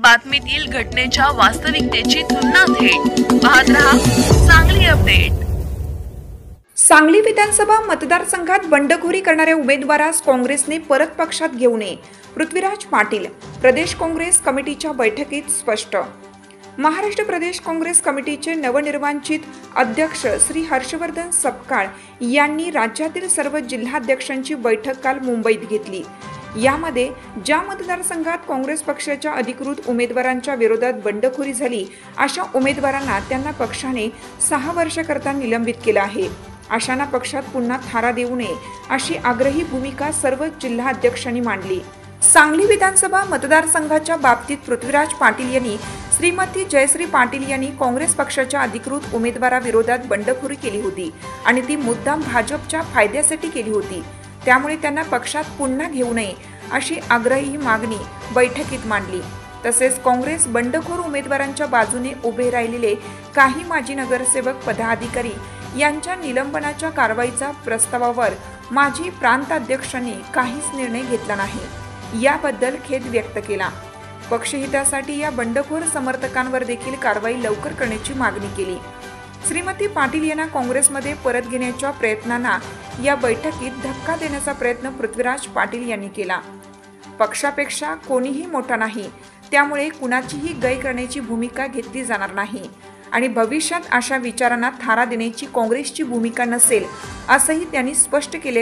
बातमीतील घटनेच्या वास्तविकतेची तुलना थेट पाहत रहा सांगली अपडेट। सांगली विधानसभा मतदारसंघात बंडखोरी करणाऱ्या उमेदवारास काँग्रेसने परत पक्षात घेऊ नये, पृथ्वीराज पाटील प्रदेश काँग्रेस कमिटीच्या बैठकीत स्पष्ट। महाराष्ट्र प्रदेश काँग्रेस कमिटीचे नवनिर्वाचित अध्यक्ष श्री हर्षवर्धन सपकाळ यांनी राज्यातील सर्व जिल्हाध्यक्षांची बैठक काल मुंबईत घेतली। यामध्ये ज्या मतदारसंघात काँग्रेस पक्षाच्या अधिकृत उमेदवारांच्या विरोधात बंडखोरी झाली अशा उमेदवारांना त्यांना पक्षाने 6 वर्षाकरता निलंबित केलं आहे। अशांना पक्षात पुन्हा थारा देऊ नये अशी आग्रही भूमिका सर्व जिल्हाध्यक्षांनी मांडली। सांगली विधानसभा मतदारसंघाच्या बाबतीत पृथ्वीराज पाटील यांनी श्रीमती जयश्री पाटील यांनी काँग्रेस पक्षाच्या अधिकृत उमेदवाराविरोधात बंडखोरी केली होती आणि ती मुद्दाम भाजपच्या फायद्यासाठी केली होती। त्यामुळे त्यांना पक्षात पुन्हा घेऊ नये अशी आग्रही मागणी बैठकीत मांडली। तसेच काँग्रेस बंडखोर उमेदवारांच्या बाजूने उभे राहिलेले काही माजी नगरसेवक पदाधिकारी यांच्या निलंबनाच्या कारवाईचा प्रस्तावावर माजी प्रांताध्यक्षांनी काहीच निर्णय घेतला नाही, याबद्दल खेद व्यक्त केला। पक्षहितासाठी या बंडखोर समर्थकांवर देखील कारवाई लवकर करण्याची मागणी केली। श्रीमती पाटील यांना काँग्रेसमध्ये परत घेण्याच्या प्रयत्नांना या बैठकीत धक्का देण्याचा प्रयत्न पृथ्वीराज पाटील यांनी केला। पक्षापेक्षा कोणीही मोठा नाही, त्यामुळे कुणाचीही गय करण्याची भूमिका घेतली जाणार नाही आणि भविष्यात अशा विचारांना थारा देण्याची काँग्रेसची भूमिका नसेल, असंही त्यांनी स्पष्ट केले।